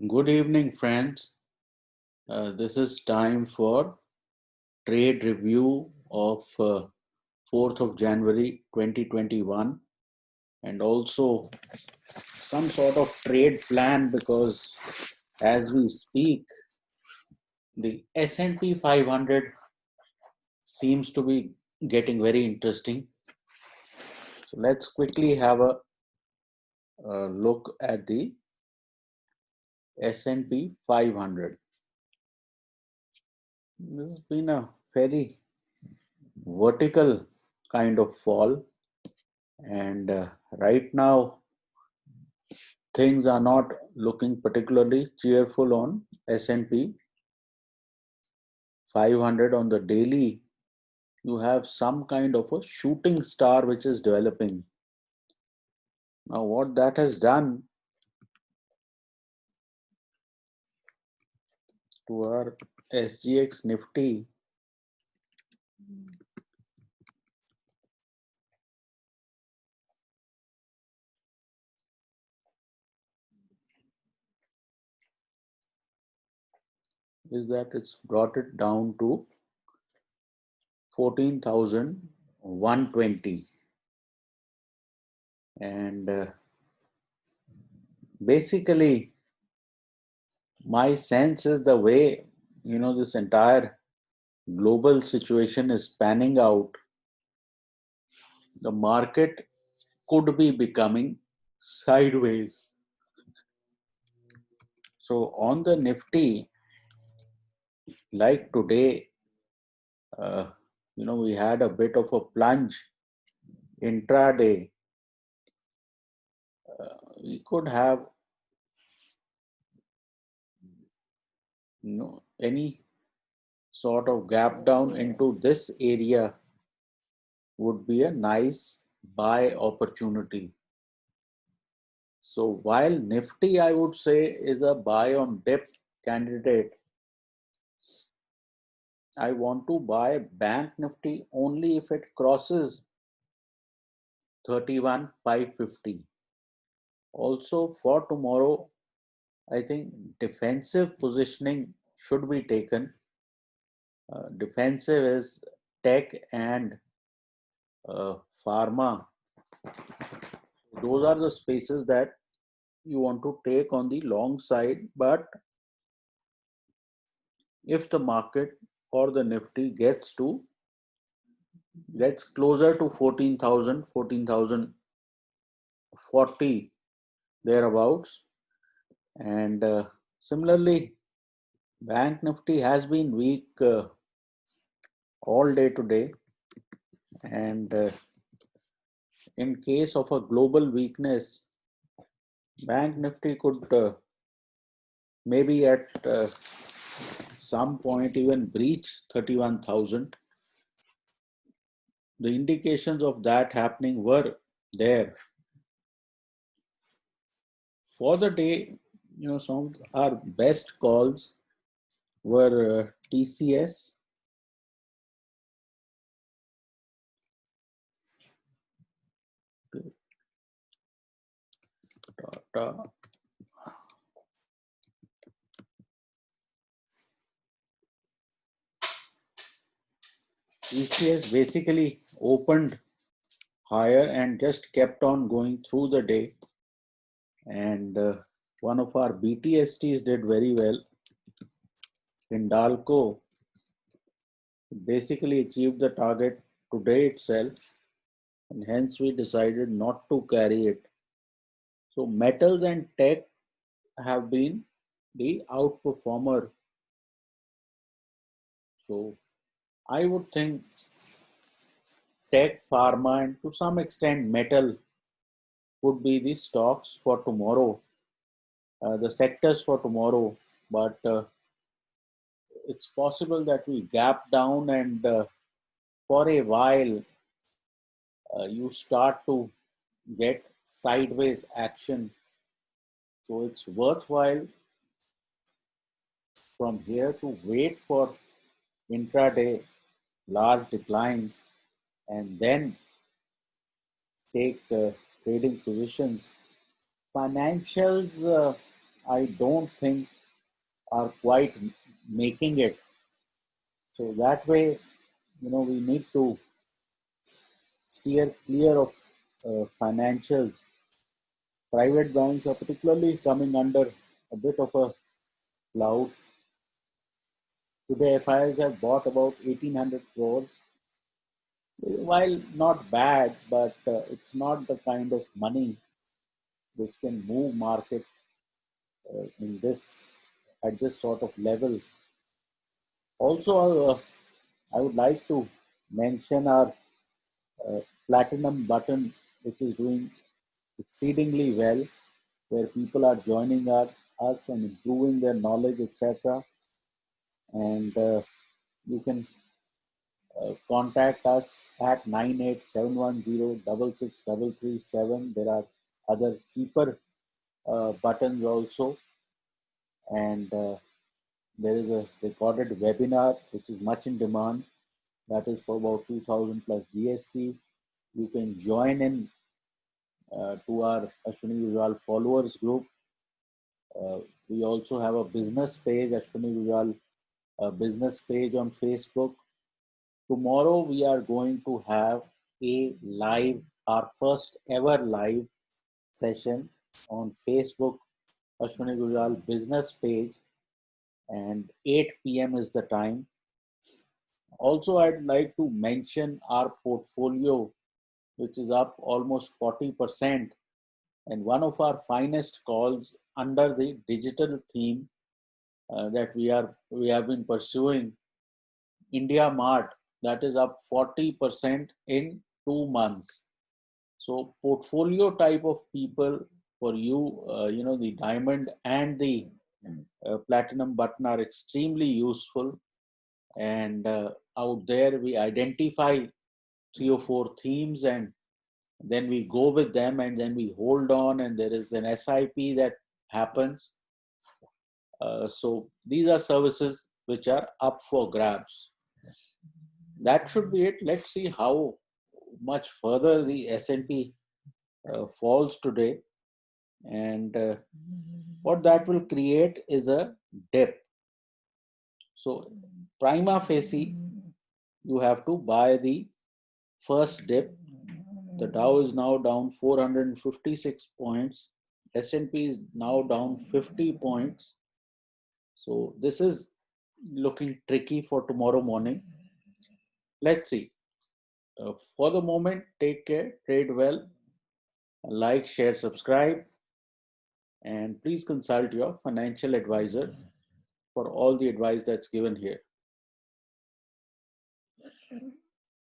Good evening, friends. This is time for trade review of 4th of January 2021 and also some sort of trade plan because as we speak, the S&P 500 seems to be getting very interesting. So let's quickly have a look at the S&P 500. This has been a very vertical kind of fall, and right now things are not looking particularly cheerful on S&P 500. On the daily, you have some kind of a shooting star which is developing. Now what that has done to our SGX Nifty is that it's brought it down to 14,120, and basically my sense is the way this entire global situation is panning out, the market could be becoming sideways. So on the Nifty, like today, uh, we had a bit of a plunge intraday. We could have, any sort of gap down into this area would be a nice buy opportunity. So while Nifty, I would say, is a buy on dip candidate, I want to buy Bank Nifty only if it crosses 31,550. Also for tomorrow, I think defensive positioning should be taken. Defensive is tech and pharma. Those are the spaces that you want to take on the long side. But if the market or the Nifty gets closer to 14,000, 14,040 thereabouts, and similarly, Bank Nifty has been weak all day today, and in case of a global weakness, Bank Nifty could maybe at some point even breach 31,000. The indications of that happening were there. For the day, some of our best calls were TCS, Tata, TCS basically opened higher and just kept on going through the day. And one of our BTSTs did very well. Hindalco basically achieved the target today itself, and hence we decided not to carry it. So metals and tech have been the outperformer. So I would think tech, pharma, and to some extent metal would be the stocks for tomorrow, the sectors for tomorrow. But it's possible that we gap down, and for a while you start to get sideways action. So it's worthwhile from here to wait for intraday large declines and then take trading positions. Financials, I don't think are quite making it. So that way, we need to steer clear of financials. Private banks are particularly coming under a bit of a cloud. Today, FIs have bought about 1800 crores. While not bad, but it's not the kind of money which can move market in this at this sort of level. Also, I would like to mention our platinum button, which is doing exceedingly well, where people are joining us and improving their knowledge, etc. And you can contact us at 9871066337. There are other cheaper buttons also, and there is a recorded webinar which is much in demand. That is for about 2000 plus GST. You can join in to our Ashwini Visual followers group. We also have a business page, Ashwini Visual business page on Facebook. Tomorrow we are going to have a live, our first ever live session on Facebook, Ashwini Gujral business page, and 8 p.m. is the time. Also, I'd like to mention our portfolio, which is up almost 40%, and one of our finest calls under the digital theme that we have been pursuing, India Mart, that is up 40% in 2 months. So portfolio type of people for you, the diamond and the platinum button are extremely useful. And out there we identify 3 or 4 themes, and then we go with them, and then we hold on, and there is an SIP that happens. So these are services which are up for grabs. That should be it. Let's see how much further the S&P falls today, and what that will create is a dip. So prima facie, you have to buy the first dip. The Dow is now down 456 points. S&P is now down 50 points. So this is looking tricky for tomorrow morning. Let's see. For the moment, take care, trade well, like, share, subscribe, and please consult your financial advisor for all the advice that's given here.